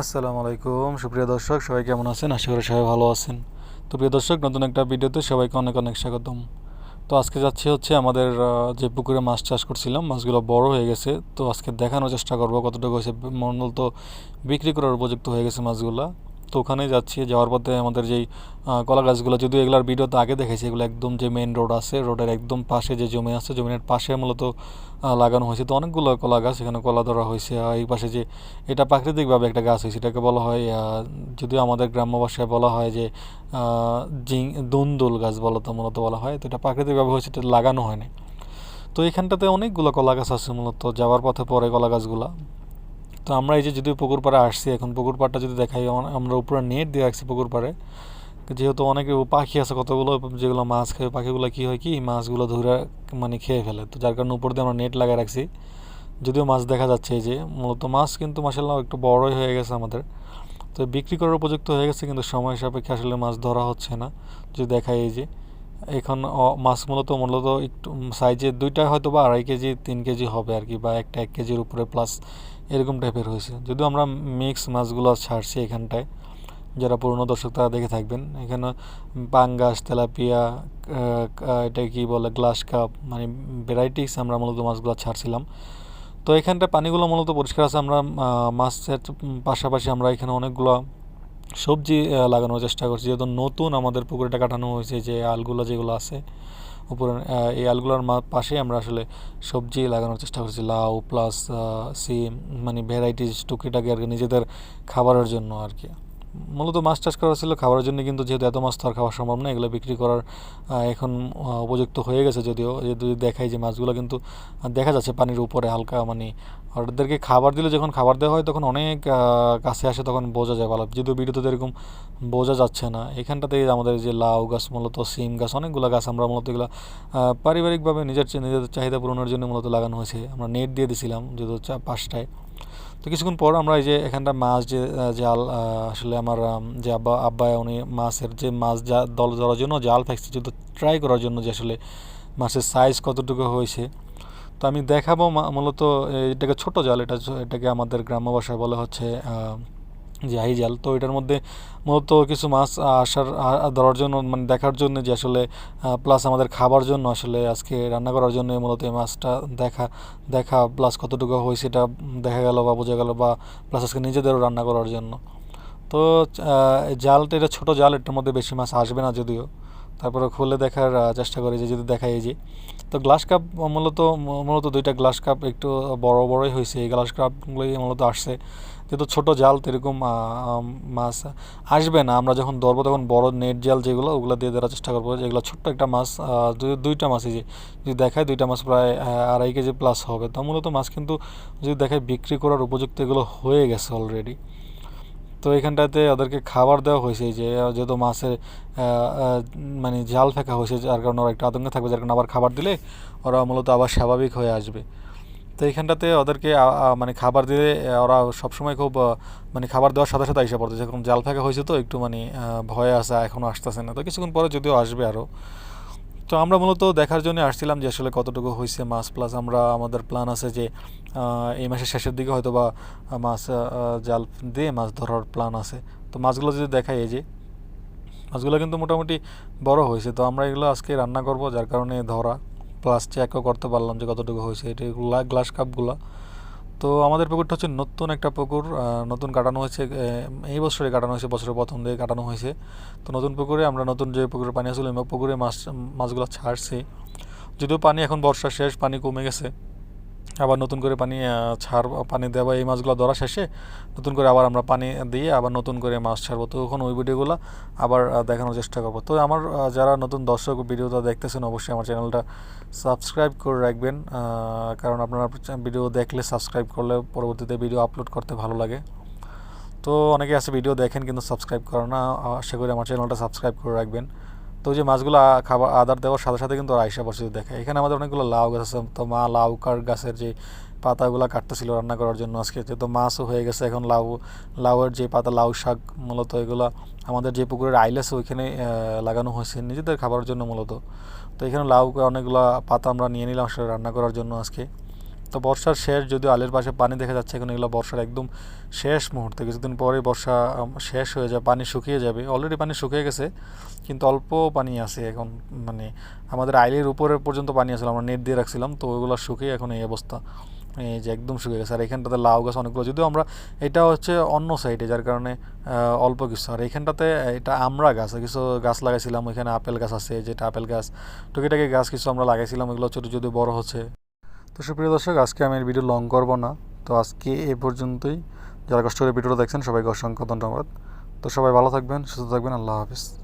আসসালামু আলাইকুম সুপ্রিয় দর্শক, সবাই কেমন আছেন? আশা করি সবাই ভালো আছেন। তো প্রিয় দর্শক, নতুন একটা ভিডিওতে সবাইকে অনেক অনেক স্বাগতম। তো আজকে যাচ্ছি হচ্ছে আমাদের যে পুকুরে মাছ চাষ করছিলাম, মাছগুলো বড় হয়ে গেছে। তো আজকে দেখানোর চেষ্টা করব কতটুকু হয়েছে, মূলত বিক্রি করার উপযুক্ত হয়ে গেছে মাছগুলো। তো ওখানে যাচ্ছি, যাওয়ার পথে আমাদের যেই কলা গাছগুলো, যদিও এগুলোর ভিডিও তো আগে দেখেছি, এগুলো একদম যে মেন রোড আছে, রোডের একদম পাশে যে জমি আছে, জমির পাশে মূলত লাগানো হয়েছে। তো অনেকগুলো কলা গাছ, এখানে কলা ধরা হয়েছে। আর এই পাশে যে এটা প্রাকৃতিকভাবে একটা গাছ হয়েছে, এটাকে বলা হয়, যদিও আমাদের গ্রাম্য ভাষায় বলা হয় যে দুন্দুল গাছ বলতো মূলত বলা হয়। তো এটা প্রাকৃতিকভাবে হয়েছে, এটা লাগানো হয়নি। তো এখানটাতে অনেকগুলো কলা গাছ আছে, মূলত যাওয়ার পথে পড়ে কলা গাছগুলা। তো আমরা এই যে যদিও পুকুর পাড়ে আসছি, এখন পুকুর পাড়টা যদি দেখাই, আমরা উপরে নেট দিয়ে রাখছি পুকুর পাড়ে, যেহেতু অনেক পাখি আছে কতগুলো, যেগুলো মাছ খায়, পাখিগুলো কী হয় কি মাছগুলো ধরে খেয়ে ফেলে। তো যার কারণে উপর দিয়ে আমরা নেট লাগিয়ে রাখছি, যদিও মাছ দেখা যাচ্ছে। এই যে মূলত মাছ কিন্তু মাশাআল্লাহ একটু বড়ই হয়ে গেছে আমাদের। তো বিক্রি করার উপযুক্ত হয়ে গেছে, কিন্তু সময় সাপেক্ষে আসলে মাছ ধরা হচ্ছে না। যদি দেখাই এই যে এখন মাছ মূলত মূলত একটু সাইজে দুইটা হয়তো বা 2.5 কেজি 3 কেজি হবে আর কি, বা একটা 1 কেজির উপরে প্লাস এরকম টাইপের হয়েছে। যদিও আমরা মিক্স মাছগুলো ছাড়ছি এখানটায়, যারা পুরনো দর্শক তারা দেখে থাকবেন। এখানে পাঙ্গাস, তেলাপিয়া, এটা কি বলে, গ্লাস কাপ, ভ্যারাইটিস আমরা মূলত মাছগুলো ছাড়ছিলাম। তো এখানটা পানিগুলো মূলত পরিষ্কার আছে। আমরা মাছের পাশাপাশি আমরা এখানে অনেকগুলো সবজি লাগানোর চেষ্টা করছি, যেহেতু নতুন আমাদের পুকুরটা কাটানো হয়েছে। যে আলগুলো যেগুলো আছে উপরে, এই আলগুলোর পাশে আমরা আসলে সবজি লাগানোর চেষ্টা করছি, লাউ প্লাস সিম, ভ্যারাইটিস টুকিটাকি আর কি, নিজেদের খাবারের জন্য আর কি। মূলত মাছ চাষ করা ছিল খাবারের জন্য, কিন্তু যেহেতু এত মাছ তো আর খাওয়া সম্ভব না, এগুলো বিক্রি করার এখন উপযুক্ত হয়ে গেছে। যদিও যদি দেখাই যে মাছগুলো কিন্তু দেখা যাচ্ছে পানির উপরে হালকা, ওদেরকে খাবার দিলে, যখন খাবার দেওয়া হয় তখন অনেক কাছে আসে, তখন বোঝা যায় ভালো। যদিও ভিডিওতে এরকম বোঝা যাচ্ছে না। এখানটাতে আমাদের যে লাউ গাছ, মূলত সিম গাছ, অনেকগুলো গাছ আমরা মূলত এগুলো পারিবারিকভাবে নিজেদের চাহিদা পূরণের জন্য মূলত লাগানো হয়েছে। আমরা নেট দিয়ে দিছিলাম যেহেতু পাশটায়। তো কিছুক্ষণ পর আমরা এই যে এখানটা মাছ যে জাল, আসলে আমার যে আব্বা উনি মাছের যে মাছ দল ধরার জন্য জাল ফেকছে, যদি ট্রাই করার জন্য যে আসলে মাছের সাইজ কতটুকু হয়েছে। তো আমি দেখাবো মূলত এটাকে ছোট জাল, এটাকে আমাদের গ্রাম্য ভাষায় বলা হচ্ছে জাহি জাল। তো এটার মধ্যে মূলত কিছু মাছ ধরার জন্য, দেখার জন্য যে আসলে, প্লাস আমাদের খাবার জন্য আসলে আজকে রান্না করার জন্য মূলত এই মাছটা দেখা দেখা প্লাস কতটুকু হয়েছে এটা দেখা গেল বা বোঝা গেল, বা প্লাস আজকে নিজেদেরও রান্না করার জন্য। তো জালটা এটা ছোটো জাল, এটার মধ্যে বেশি মাছ আসবে না যদিও। তারপরে খুলে দেখার চেষ্টা করি, যে যদি দেখাই এই যে, তো গ্লাস কাপ মূলত মূলত দুইটা গ্লাস কাপ একটু বড় বড়ই হয়েছে। এই গ্লাস কাপগুলোই মূলত আসছে, যেহেতু ছোটো জাল তো এরকম মাছ আসবে না। আমরা যখন ধরবো তখন বড় নেট জাল যেগুলো, ওগুলো দিয়ে দেওয়ার চেষ্টা করবো। যেগুলো ছোট্ট একটা মাছ, দুইটা মাছই যে যদি দেখায়, দুইটা মাছ প্রায় 2.5 কেজি প্লাস হবে। তো মূলত মাছ কিন্তু যদি দেখায় বিক্রি করার উপযুক্ত এগুলো হয়ে গেছে অলরেডি। তো এখানটাতে ওদেরকে খাবার দেওয়া হয়েছে, যে যেহেতু মাছের জাল ফেঁকা হয়েছে, যার কারণে ওরা একটু আতঙ্কে থাকবে, যার কারণে আবার খাবার দিলে ওরা মূলত আবার স্বাভাবিক হয়ে আসবে। তো এইখানটাতে ওদেরকে খাবার দিলে ওরা সবসময় খুব খাবার দেওয়ার সাথে সাথে এসে পড়তে, যখন জাল ফেঁকা হয়েছে তো একটু ভয়ে আসে, এখনও আসতেছে না। তো কিছুক্ষণ পরে যদিও আসবে আরও। তো আমরা মূলত দেখার জন্য আসছিলাম যে আসলে কতটুকু হয়েছে মাছ, প্লাস আমাদের প্ল্যান আছে যে এই মাসের শেষের দিকে হয়তো বা মাছ জাল দিয়ে মাছ ধরার প্ল্যান আছে। তো মাছগুলো যদি দেখাই, এই যে মাছগুলো কিন্তু মোটামুটি বড় হয়েছে। তো আমরা এগুলো আজকে রান্না করব, যার কারণে ধরা, প্লাস চেকও করতে পারলাম যে কতটুকু হয়েছে। এটা গ্লাস কাপগুলো। তো আমাদের পুকুরটা হচ্ছে নতুন একটা পুকুর, নতুন কাটানো হয়েছে, এই বছরে কাটানো হয়েছে, বছরের প্রথম দিকে কাটানো হয়েছে। তো নতুন পুকুরে আমরা নতুন যে পুকুরে পানি আসলে পুকুরে মাছগুলো ছাড়ছি। যদিও পানি এখন বর্ষা শেষ, পানি কমে গেছে, আবার নতুন করে পানি দেওয়া, এই মাছগুলো ধরা শেষে নতুন করে আবার আমরা পানি দিয়ে আবার নতুন করে মাছ ছাড়বো। তো তখন ওই ভিডিওগুলো আবার দেখানোর চেষ্টা করবো। তো আমার যারা নতুন দর্শক ভিডিওটা দেখতেছেন, অবশ্যই আমার চ্যানেলটা সাবস্ক্রাইব করে রাখবেন, কারণ আপনারা ভিডিও দেখলে, সাবস্ক্রাইব করলে পরবর্তীতে ভিডিও আপলোড করতে ভালো লাগে। তো অনেকে আছে ভিডিও দেখেন কিন্তু সাবস্ক্রাইব করে না, আশা করি আমার চ্যানেলটা সাবস্ক্রাইব করে রাখবেন। তো যে মাছগুলো খাবার আদার দেওয়ার সাথে সাথে কিন্তু আইসা বসে দেখে। এখানে আমাদের অনেকগুলো লাউ গাছ আছে, তো মা লাউকার গাছের যে পাতাগুলো কাটতেছিল রান্না করার জন্য আজকে, তো মাছও হয়ে গেছে। এখন লাউয়ের যে পাতা, লাউ শাক, মূলত এগুলো আমাদের যে পুকুরের আইল আছে ওইখানে লাগানো হয়েছে নিজেদের খাবারের জন্য মূলত। তো এখানে লাউ অনেকগুলো পাতা আমরা নিয়ে নিলাম আসলে রান্না করার জন্য আজকে। তো বর্ষার শেষ, যদিও আলের পাশে পানি দেখা যাচ্ছে এখন, এগুলো বর্ষার একদম শেষ মুহূর্তে, কিছুদিন পরে বর্ষা শেষ হয়ে যায়, পানি শুকিয়ে যাবে, অলরেডি পানি শুকিয়ে গেছে কিন্তু অল্প পানি আছে এখন, মানে আমাদের আইলের উপরে পর্যন্ত পানি আসলে আমরা নেট দিয়ে রাখছিলাম, তো ওইগুলো শুকিয়ে এখন এই অবস্থা, এই যে একদম শুকিয়ে গেছে। আর এখানটাতে লাউ গাছ অনেকগুলো, যদিও আমরা এটা হচ্ছে অন্য সাইডে, যার কারণে অল্প কিছু। আর এখানটাতে এটা আমরা গাছ কিছু গাছ লাগাইছিলাম, ওইখানে আপেল গাছ আছে, যেটা আপেল গাছ, টুকিটাকি গাছ কিছু আমরা লাগাইছিলাম, এগুলো ছোটো যদি বড় হচ্ছে। তো সুপ্রিয় দর্শক, আজকে আমি এই ভিডিও লং করব না, তো আজকে এ পর্যন্তই। যারা কষ্ট করে ভিডিওটা দেখছেন সবাইকে অসংখ্য ধন্যবাদ। তো সবাই ভালো থাকবেন, সুস্থ থাকবেন, আল্লাহ হাফিজ।